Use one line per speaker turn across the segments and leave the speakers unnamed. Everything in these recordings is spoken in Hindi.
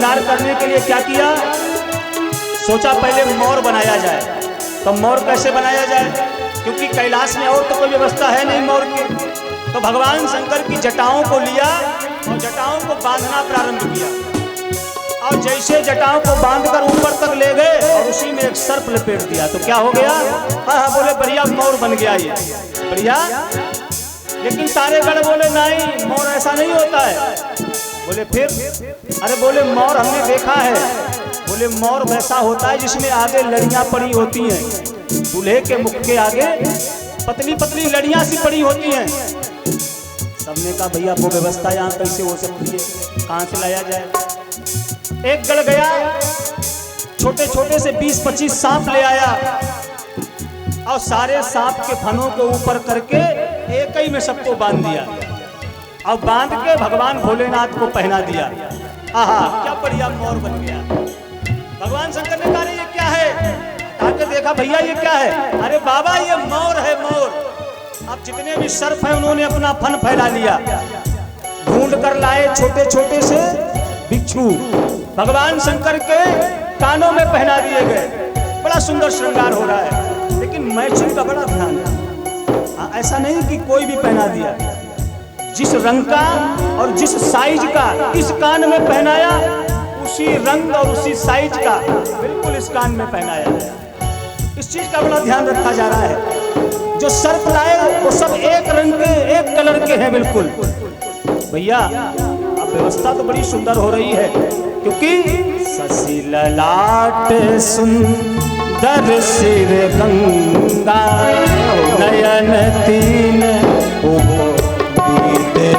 श्रृंगार करने के लिए क्या किया, सोचा पहले मोर बनाया जाए। तो मोर कैसे बनाया जाए, क्योंकि कैलाश में और तो कोई व्यवस्था है नहीं मोर की। तो भगवान शंकर की जटाओं को लिया और जटाओं को बांधना प्रारंभ किया, और जैसे जटाओं को बांधकर ऊपर तक ले गए और उसी में एक सर्प लपेट दिया। तो क्या हो गया, हाँ बोले बढ़िया मोर बन गया ये बढ़िया। लेकिन सारे गण बोले नहीं, मोर ऐसा नहीं होता है। बोले फिर, अरे बोले मोर हमने देखा है। बोले मोर वैसा होता है जिसमें आगे लड़ियां पड़ी होती हैं, दूल्हे के मुख के आगे पतली पतली लड़ियां सी पड़ी होती हैं। सबने कहा भैया वो व्यवस्था यहाँ कैसे हो सकती है, कहाँ से लाया जाए। एक गण गया, छोटे छोटे से 20-25 सांप ले आया और सारे सांप के फनों को ऊपर करके एक ही में सबको बांध दिया, और बांध के भगवान भोलेनाथ को पहना दिया। आहा क्या बढ़िया मोर बन गया। भगवान शंकर ने कहा ये क्या है, आके देखा भैया ये क्या है। अरे बाबा ये मोर है मोर। अब जितने भी सर्प हैं उन्होंने अपना फन फैला लिया, ढूंढ कर लाए छोटे छोटे से बिच्छू, भगवान शंकर के कानों में पहना दिए गए। बड़ा सुंदर श्रृंगार हो रहा है, लेकिन मैचिंग का बड़ा ध्यान है। ऐसा नहीं कि कोई भी पहना दिया, जिस रंग का और जिस साइज का इस कान में पहनाया, उसी रंग और उसी साइज का बिल्कुल इस कान में पहनाया। इस चीज का बड़ा ध्यान रखा जा रहा है। जो सर्प लाए वो सब एक रंग के एक कलर के हैं बिल्कुल। भैया अब व्यवस्था तो बड़ी सुंदर हो रही है, क्योंकि शशि ललाट सुंदर सिर गंगा नयन तीन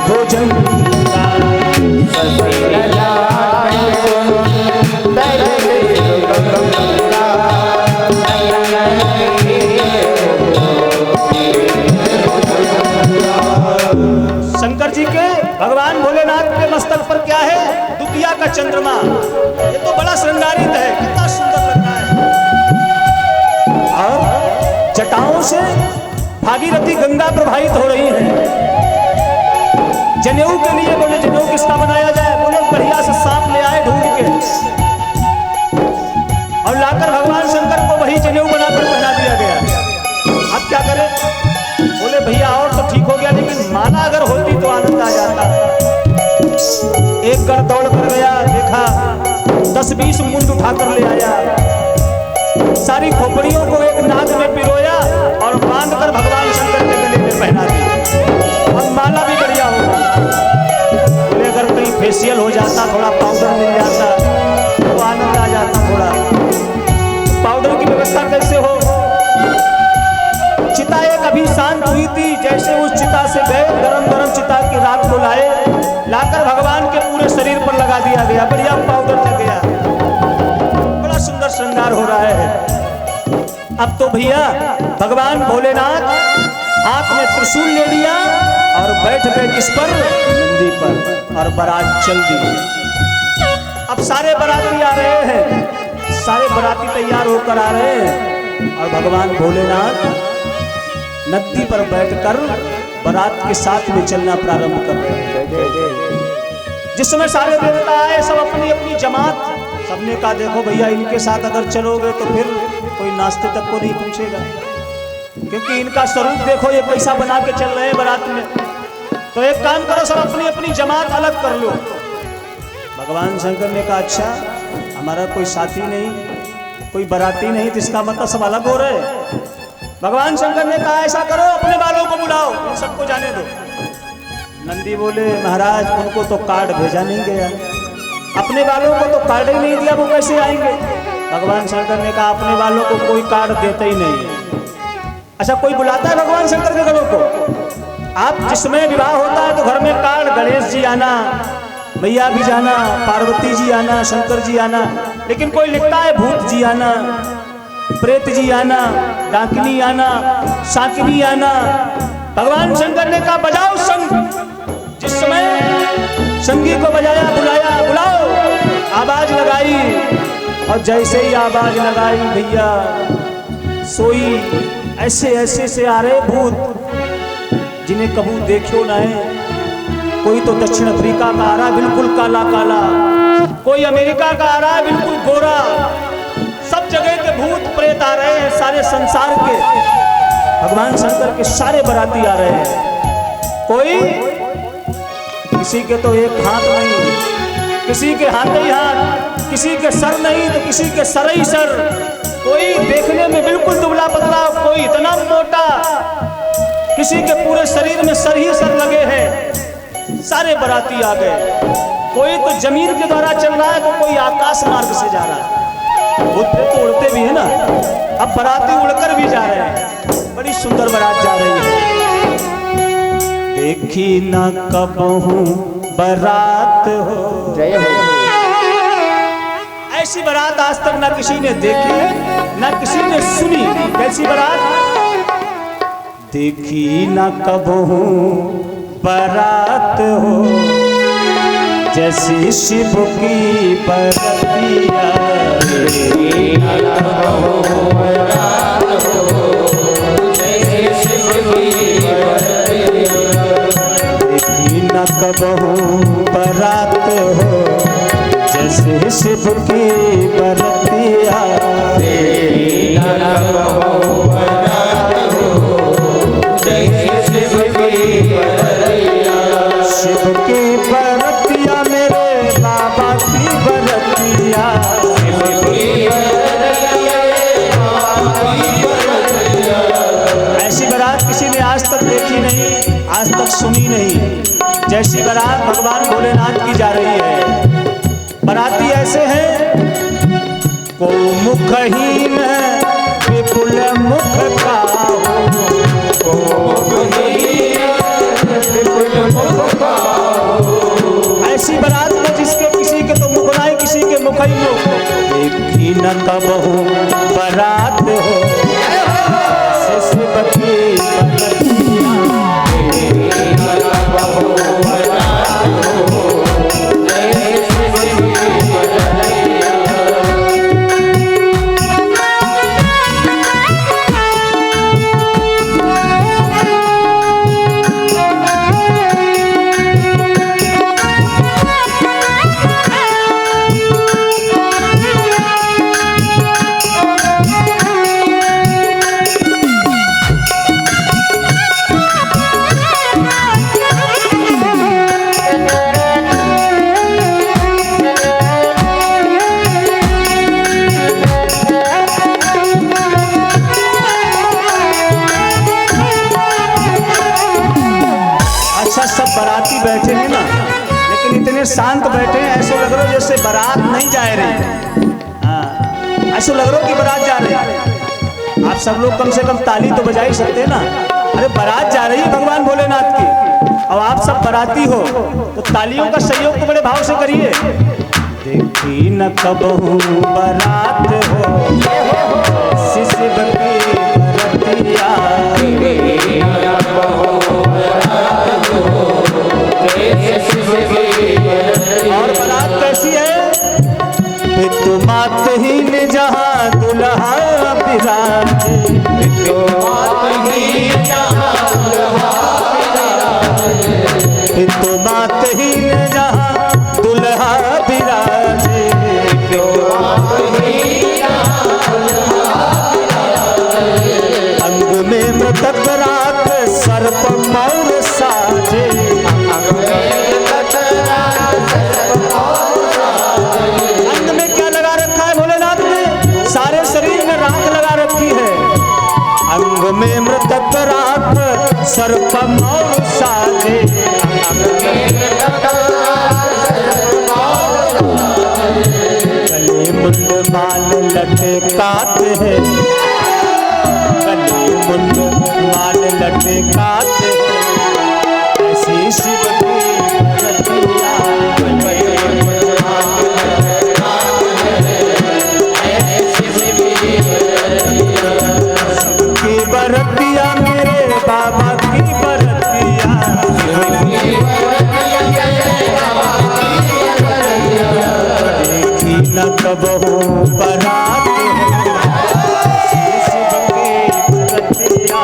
भुजंगा। शंकर जी के भगवान भोलेनाथ के मस्तक पर क्या है, दुतिया का चंद्रमा। ये तो बड़ा श्रृंगारित है, कितना सुंदर लग रहा है। और जटाओं से भागीरथी गंगा प्रवाहित हो रही है। जनेऊ के लिए बोले जनेऊ किसका बनाया जाए, बोले बढ़िया से सांप ले आए ढूंढ के, और लाकर भगवान शंकर को वही जनेऊ बनाकर पहना दिया गया। अब क्या करें, बोले भैया और तो ठीक हो गया, लेकिन माला अगर होती तो आनंद आ जाता। एक गण दौड़ कर गया, देखा 10-20 मुंड उठाकर ले आया, सारी खोपड़ियों को एक नाग में पिरोया और बांधकर भगवान शंकर के गले में पहना दिया। अब माला भी बढ़िया होगा। बोले अगर कहीं फेशियल हो जाता, थोड़ा पाउडर मिल जाता तो आनंद आ जाता थोड़ा। पाउडर की व्यवस्था कैसे हो, चिता एक अभी शांत हुई थी, जैसे उस चिता से गए गरम गरम चिता की राख को लाए, लाकर भगवान के पूरे शरीर पर लगा दिया गया, बढ़िया पाउडर लग गया। बड़ा सुंदर श्रृंगार हो रहा है। अब तो भैया भगवान भोलेनाथ हाथ में त्रिशूल ले लिया और बैठ गए किस पर, नंदी पर, और बारात चल दी। अब सारे बाराती आ रहे हैं, सारे बाराती तैयार होकर आ रहे हैं, और भगवान भोलेनाथ नंदी पर बैठकर बारात के साथ में चलना प्रारंभ कर रहे हैं। जिस समय सारे देवता आए, सब अपनी अपनी जमात, सबने कहा देखो भैया इनके साथ अगर चलोगे तो फिर कोई नाश्ते तक को नहीं पूछेगा, क्योंकि इनका स्वरूप देखो, ये पैसा बना के चल रहे हैं बारात में। तो एक काम करो, सब अपनी अपनी जमात अलग कर लो। भगवान शंकर ने कहा अच्छा हमारा कोई साथी नहीं, कोई बाराती नहीं, तो इसका मतलब सब अलग हो रहे। भगवान शंकर ने कहा ऐसा करो, अपने वालों को बुलाओ, इन सबको जाने दो। नंदी बोले महाराज उनको तो कार्ड भेजा नहीं गया, अपने वालों को तो कार्ड ही नहीं दिया, वो कैसे आएंगे। भगवान शंकर ने कहा अपने वालों को कोई कार्ड देता ही नहीं। अच्छा कोई बुलाता है भगवान शंकर के घरों को? आप जिसमें विवाह होता है तो घर में कार्ड, गणेश जी आना, मैया भी जाना, पार्वती जी आना, शंकर जी आना, लेकिन कोई लिखता है भूत जी आना, प्रेत जी आना, डाकिनी आना, साकिनी आना। भगवान शंकर ने कहा बजाओ संग। जिस समय संगी को बजाया, बुलाया, बुलाओ, आवाज लगाई, और जैसे ही आवाज लगाई भैया सोई ऐसे ऐसे से आ रहे भूत जिन्हें कबू देखियो ना है। कोई तो दक्षिण अफ्रीका का आ रहा, बिल्कुल काला काला, कोई अमेरिका का आ रहा है बिल्कुल गोरा, सब जगह के भूत प्रेत आ रहे हैं, सारे संसार के भगवान शंकर के सारे बाराती आ रहे हैं। कोई किसी के तो एक हाथ नहीं, किसी के हाथ ही हाथ, किसी के सर नहीं तो किसी के सर ही सर, कोई देखने में बिल्कुल दुबला पतला, कोई इतना मोटा, किसी के पूरे शरीर में सर ही सर लगे हैं। सारे बाराती आ गए। कोई तो जमीन के द्वारा चल रहा है तो कोई आकाश मार्ग से जा रहा है। भूत प्रेत तो उड़ते भी है ना, अब बाराती उड़कर भी जा रहे हैं। बड़ी सुंदर बारात जा रही है। देखी न कबहू बारात हो, जय हो। ऐसी बारात आज तक ना किसी ने देखी ना किसी ने सुनी। कैसी बारात? देखी न कबहू बारात हो, जैसी शिव की बरतिया। देखी न कबहू बारात हो, जैसी शिव की बरतिया। देखी न कबहू बारात हो, जैसे शिव की बरतिया। देखी न कबहू बारात हो, जैसे शिव की बरतिया। शिव की बरतिया मेरे बाबा की बरतिया। शिव की बरतिया बाबा की बरतिया। ऐसी बारात किसी ने आज तक देखी नहीं, आज तक सुनी नहीं। जैसी बारात भगवान भोलेनाथ की जा रही है। बाराती ऐसे हैं, को मुखहीन विपुल मुख का हो, को मुखहीन विपुल मुख का हो। ऐसी बारात में जिसके किसी के तो मुख नहीं, किसी के मुख ही मुख। देखी न कबहू बारात हो, शिव की बरतिया। देखी न कबहू बारात हो, बाराती बैठे हैं ना, लेकिन इतने शांत बैठे हैं, ऐसे लग रहा जैसे बारात नहीं जा रही। हाँ, ऐसे लग रहा कि बारात जा रही है। आप सब लोग कम से कम ताली तो बजा ही सकते हैं ना। अरे बारात जा रही है भगवान भोलेनाथ की, और आप सब बाराती हो तो तालियों का सहयोग तो बड़े भाव से करिए। देखी न कबहू बारात हो, शिव की बरतिया। और बारात कैसी है? पितु मातहीन जहाँ दुल्हा विराजे। पितु मातहीन जहाँ दुल्हा विराजे। पितु मातहीन जहाँ दुल्हा विराजे। पितु मातहीन जहाँ दुल्हा विराजे। अंग में मृतक रात सर्प मौर साजे। अंग में क्या लगा रखा है भोलेनाथ ने? सारे शरीर में राख लगा रखी है। अंग में मृतक राख सर्प मौर साजे। गले मुंड माल लटकात है, गले मुंड माल लटकात है। ऐसी शिव की बरतिया। की बरतिया मेरे बाबा की बरतिया। देखी न कबहू बारात हो, शिव की बरतिया।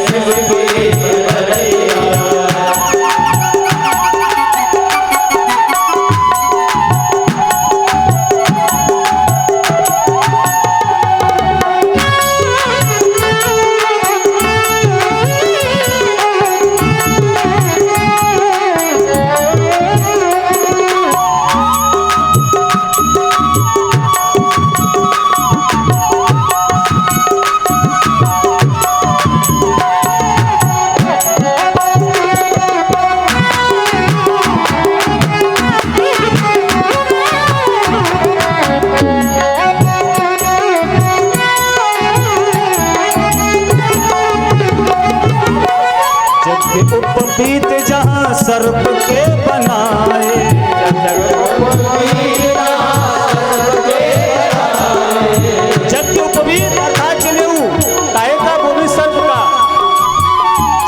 शिव की बरतिया। सर्प के बनाए। यज्ञ उपवीत अर्थात जनेऊ काहे का, वो भी सर्प का।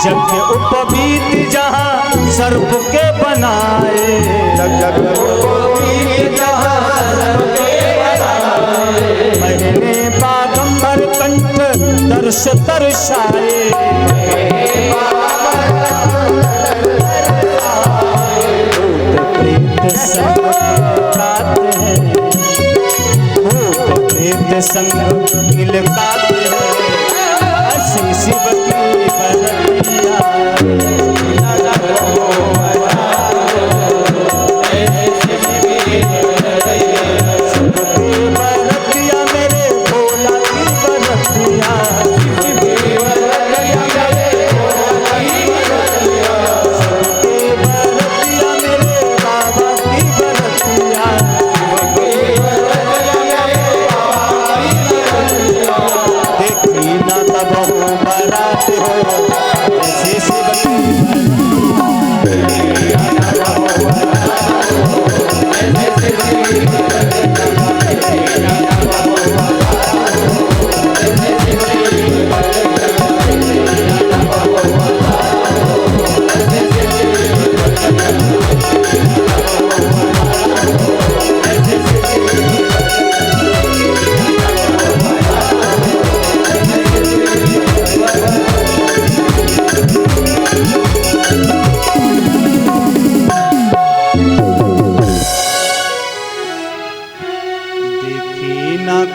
यज्ञ उपवीत जहाँ सर्प के बनाए, महीने बागंबर कंठ दर्श दर्शाए। भूत प्रेत संग किलकाते हैं, भूत प्रेत संग किलकाते हैं, ऐसी शिव की बरतिया।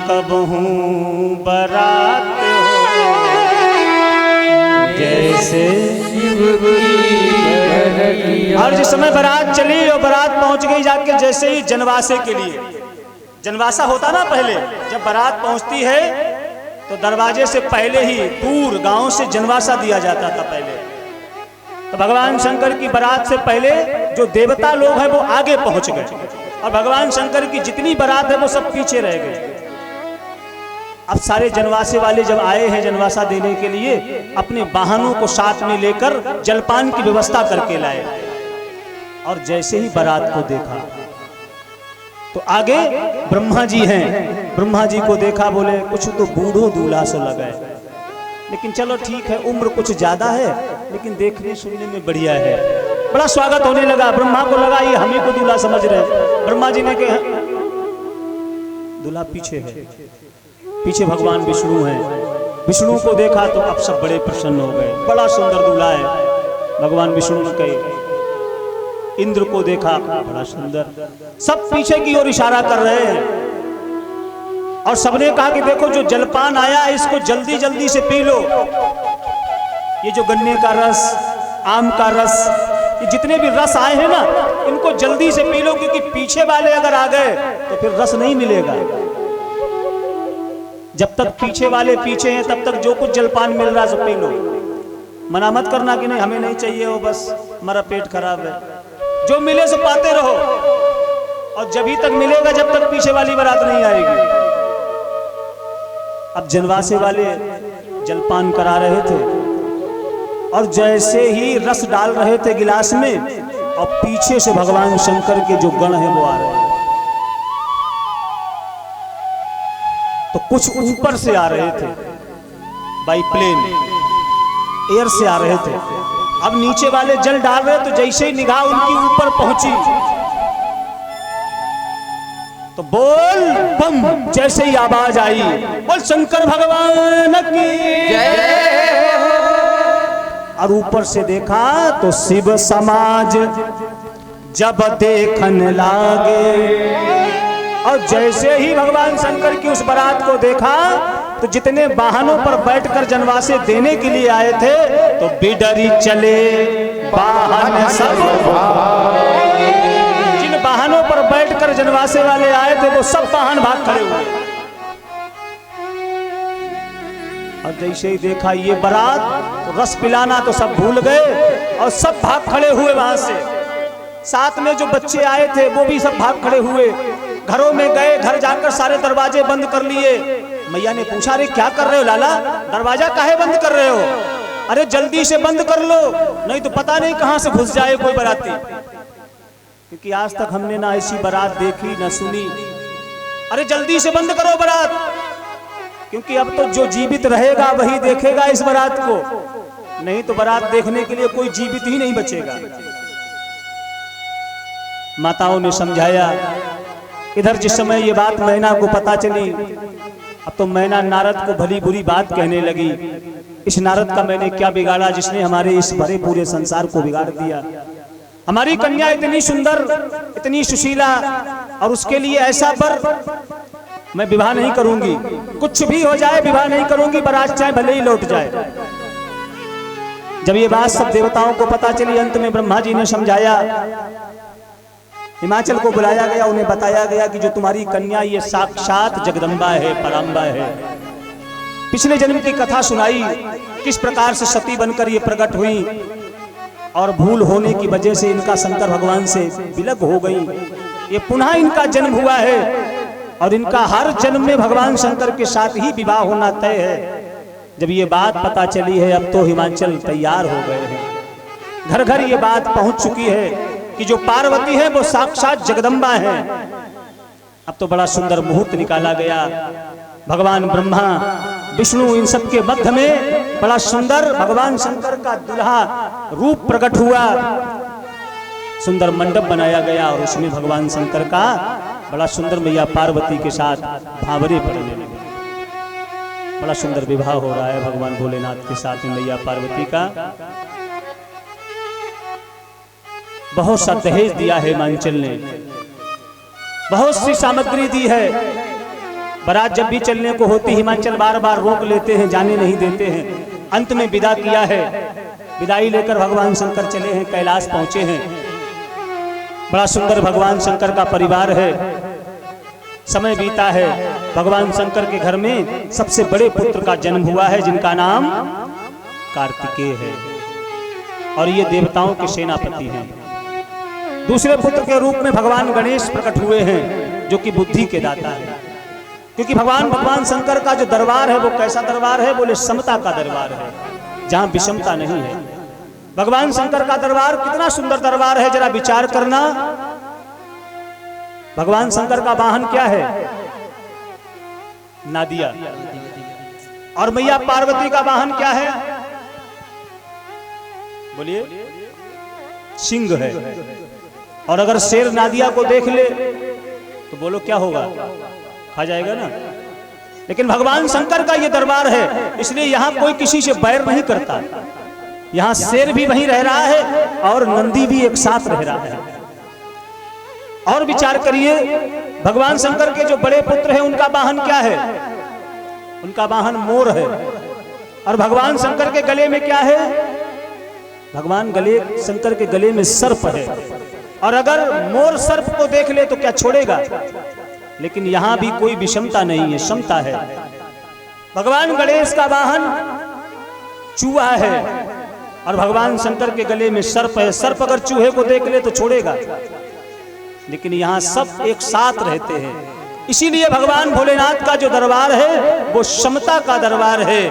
कबहूँ बरात हो जैसे और जिस समय बारात चली और बारात पहुंच गई जाके जैसे ही जनवासे के लिए, जनवासा होता ना पहले, जब बारात पहुंचती है तो दरवाजे से पहले ही दूर गांव से जनवासा दिया जाता था पहले। तो भगवान शंकर की बारात से पहले जो देवता लोग हैं वो आगे पहुंच गए और भगवान शंकर की जितनी बारात है वो सब पीछे रह गए। अब सारे जनवासे वाले जब आए हैं जनवासा देने के लिए, अपने वाहनों को साथ में लेकर जलपान की व्यवस्था करके लाए और जैसे ही बारात को देखा तो आगे ब्रह्मा जी हैं, ब्रह्मा जी को देखा, बोले कुछ तो बूढ़ो दूल्हा से लगा है, लेकिन चलो ठीक है, उम्र कुछ ज्यादा है लेकिन देखने सुनने में बढ़िया है। बड़ा स्वागत होने लगा। ब्रह्मा को लगा ये हम ही को दूल्हा समझ रहे। ब्रह्मा जी ने कहा दूल्हा पीछे है, पीछे भगवान विष्णु हैं। विष्णु को देखा तो अब सब बड़े प्रसन्न हो गए, बड़ा सुंदर दूल्हा है। भगवान विष्णु ने कहे, इंद्र को देखा बड़ा सुंदर, सब पीछे की ओर इशारा कर रहे हैं और सबने कहा कि देखो जो जलपान आया है इसको जल्दी जल्दी से पी लो। ये जो गन्ने का रस, आम का रस, ये जितने भी रस आए हैं ना इनको जल्दी से पी लो, क्योंकि पीछे वाले अगर आ गए तो फिर रस नहीं मिलेगा। जब तक पीछे वाले पीछे हैं तब तक जो कुछ जलपान मिल रहा है सब पी लो। मना मत करना कि नहीं हमें नहीं चाहिए वो, बस हमारा पेट खराब है। जो मिले सो पाते रहो और जब ही तक मिलेगा जब तक पीछे वाली बारात नहीं आएगी। अब जनवासे वाले जलपान करा रहे थे और जैसे ही रस डाल रहे थे गिलास में और पीछे से भगवान शंकर के जो गण हैं वो आ रहे हैं। तो कुछ ऊपर से आ रहे थे, बाई प्लेन एयर से आ रहे थे। अब नीचे वाले जल डाल रहे तो जैसे ही निगाह उनकी ऊपर पहुंची तो बोल बम जैसे ही आवाज आई, बोल शंकर भगवान की जय। और ऊपर से देखा तो शिव समाज जब देखन लागे और जैसे ही भगवान शंकर की उस बारात को देखा तो जितने वाहनों पर बैठकर जनवासे देने के लिए आए थे तो बिडरी चले वाहन सब। जिन वाहनों पर बैठकर जनवासे वाले आए थे वो सब वाहन भाग खड़े हुए और जैसे ही देखा ये बारात तो रस पिलाना तो सब भूल गए और सब भाग खड़े हुए वहां से। साथ में जो बच्चे आए थे वो भी सब भाग खड़े हुए, घरों में गए, घर जाकर सारे दरवाजे बंद कर लिए। मैया ने पूछा, अरे क्या कर रहे हो लाला, दरवाजा काहे बंद कर रहे हो? अरे जल्दी से बंद कर लो, नहीं तो पता नहीं कहां से घुस जाए कोई बाराती। क्योंकि आज तक हमने ना ऐसी बारात देखी ना सुनी। अरे जल्दी से बंद करो बारात, क्योंकि अब तो जो जीवित रहेगा वही देखेगा इस बारात को, नहीं तो बारात देखने के लिए कोई जीवित ही नहीं बचेगा। माताओं ने समझाया। इधर जिस समय ये बात मैना को पता चली, अब तो मैना नारद को भली बुरी बात कहने लगी। इस नारद का मैंने क्या बिगाड़ा जिसने हमारे इस भरे पूरे संसार को बिगाड़ दिया। हमारी कन्या इतनी सुंदर, इतनी सुशीला, और उसके लिए ऐसा वर मैं विवाह नहीं करूंगी। कुछ भी हो जाए विवाह नहीं करूंगी, बारात चाहे भले ही लौट जाए। जब ये बात सब देवताओं को पता चली, अंत में ब्रह्मा जी ने समझाया। हिमाचल को बुलाया गया, उन्हें बताया गया कि जो तुम्हारी कन्या ये साक्षात जगदम्बा है, पराम्बा है। पिछले जन्म की कथा सुनाई, किस प्रकार से सती बनकर ये प्रकट हुई और भूल होने की वजह से इनका शंकर भगवान से विलग हो गई। ये पुनः इनका जन्म हुआ है और इनका हर जन्म में भगवान शंकर के साथ ही विवाह होना तय है। जब ये बात पता चली है, अब तो हिमाचल तैयार हो गए हैं। घर घर ये बात पहुंच चुकी है कि जो पार्वती है वो साक्षात जगदम्बा है। अब तो बड़ा सुंदर मुहूर्त निकाला गया। भगवान ब्रह्मा, विष्णु, इन सब के मध्य में बड़ा सुंदर भगवान शंकर का दुल्हा रूप प्रकट हुआ। सुंदर मंडप बनाया गया और उसमें भगवान शंकर का बड़ा सुंदर मैया पार्वती के साथ भावरे पड़ने लगे। बड़ा सुंदर विवाह हो रहा है भगवान भोलेनाथ के साथ मैया पार्वती का। बहुत सा दहेज दिया है हिमाचल ने, बहुत सी सामग्री दी है। बारात जब भी चलने को होती हिमाचल बार बार रोक लेते हैं, जाने नहीं देते हैं। अंत में विदा किया है। विदाई लेकर भगवान शंकर चले हैं, कैलाश पहुंचे हैं। बड़ा सुंदर भगवान शंकर का परिवार है। समय बीता है, भगवान शंकर के घर में सबसे बड़े पुत्र का जन्म हुआ है जिनका नाम कार्तिकेय है, और ये देवताओं के सेनापति हैं। दूसरे पुत्र के रूप में भगवान गणेश प्रकट हुए हैं, जो कि बुद्धि के दाता है। क्योंकि भगवान शंकर का जो दरबार है वो कैसा दरबार है? बोले समता का दरबार है, जहां विषमता नहीं है। भगवान शंकर का दरबार कितना सुंदर दरबार है, जरा विचार करना। भगवान शंकर का वाहन क्या है? नादिया। और मैया पार्वती का वाहन क्या है? बोलिए, सिंह है। और अगर शेर नादिया को देख ले तो बोलो क्या होगा? खा जाएगा ना। लेकिन भगवान शंकर का ये दरबार है, इसलिए यहाँ कोई किसी से बैर नहीं करता। यहाँ शेर भी वहीं रह रहा है और नंदी भी एक साथ रह रहा है। और विचार करिए, भगवान शंकर के जो बड़े पुत्र हैं उनका वाहन क्या है? उनका वाहन मोर है। और भगवान शंकर के गले में क्या है? भगवान शंकर के गले में सर्प है। और अगर मोर सर्प को देख ले तो क्या छोड़ेगा? लेकिन यहां भी कोई विषमता नहीं है, समता है। भगवान गणेश का वाहन चूहा है और भगवान शंकर के गले में सर्प है। सर्प अगर चूहे को देख ले तो छोड़ेगा, लेकिन यहाँ सब एक साथ रहते हैं। इसीलिए भगवान भोलेनाथ का जो दरबार है वो समता का दरबार है।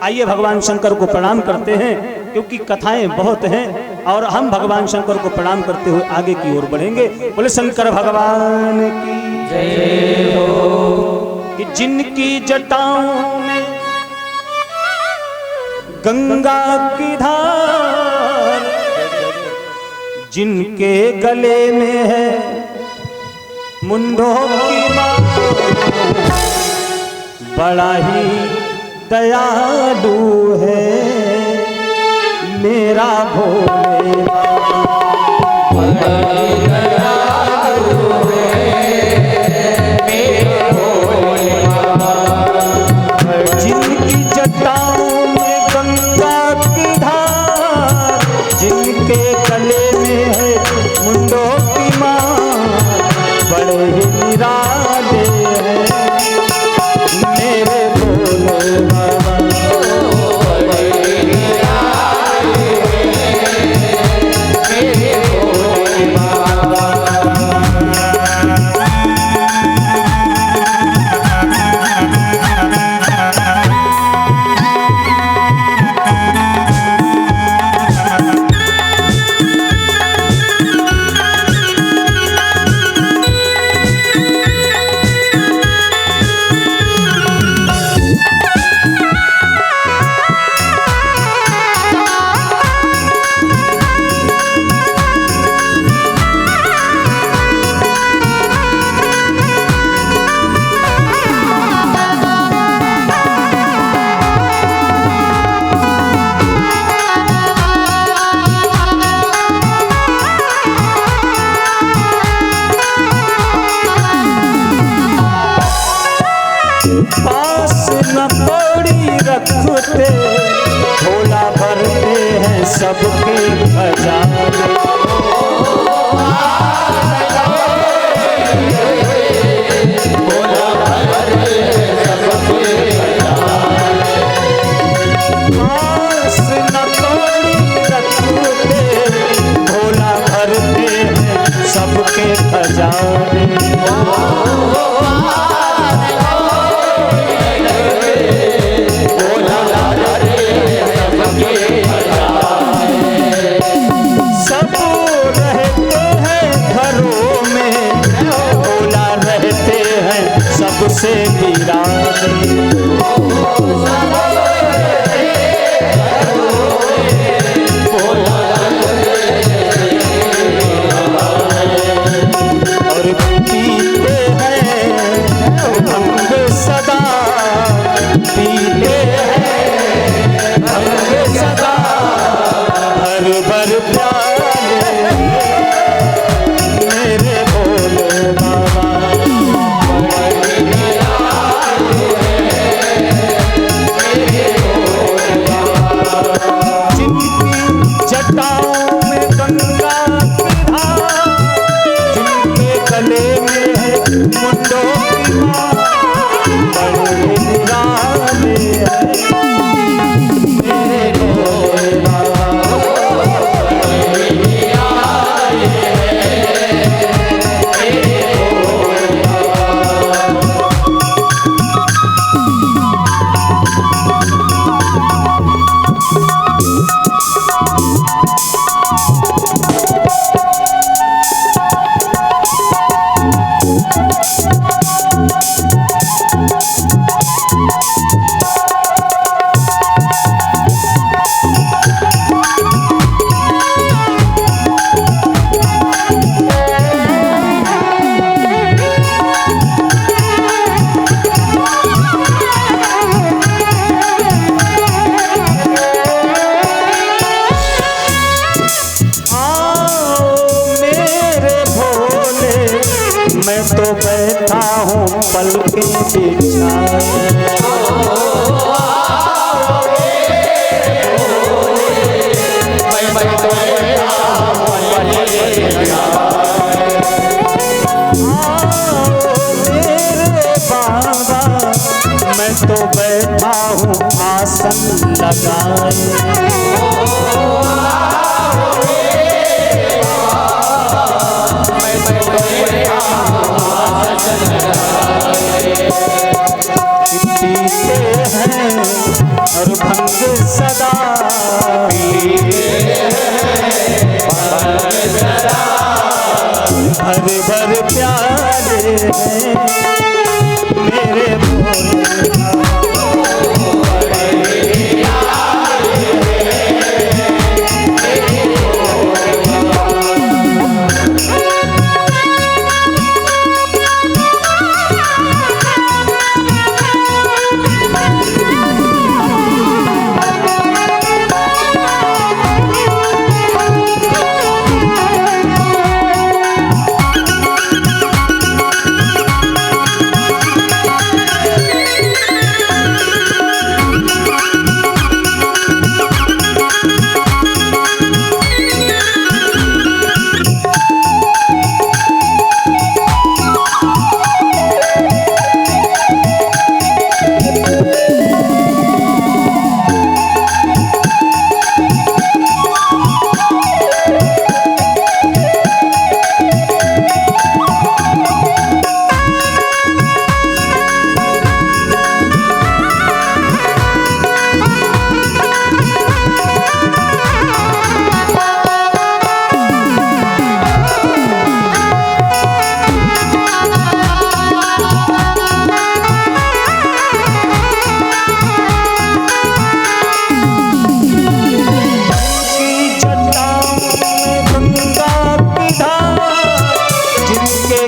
आइए भगवान शंकर को प्रणाम करते हैं, क्योंकि कथाएं बहुत हैं और हम भगवान शंकर को प्रणाम करते हुए आगे की ओर बढ़ेंगे। बोले शंकर भगवान की जय हो। कि जिनकी जटाओं में गंगा की धार, जिनके गले में है मुंडों की माला, बड़ा ही दयालु है मेरा भोले बाबा। बड़ा ही दयालु है मेरा भोले बाबा। जिनकी जटाओं में गंगा की धार, जिनके गले में है मुंडों की माला, बड़े ही निराले हैं मेरे भोले बाबा। बड़े निराले हैं मेरे भोले बाबा। सबके खजाने। आस न कोई रखते, भोला भरते हैं सबके खजाने। सब रहते हैं घरों में, भोला रहते हैं सबसे वीराने। और पीते हैं भंग सदा, पीते हैं भंग सदा, भर भर प्याले मेरे भोले बाबा। जिनकी जटाओं में गंगा की धार, जिनके गले में है मुंडों की माला, बड़े निराले हैं मेरे भोले बाबा। मैं तो बैठा हूँ पलके बिछाए। मेरे बाबा मैं तो बैठा हूँ आसन लगाए। पीते हैं और भंग सदा, भर भर प्याले हैं मेरे भोले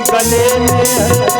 गले में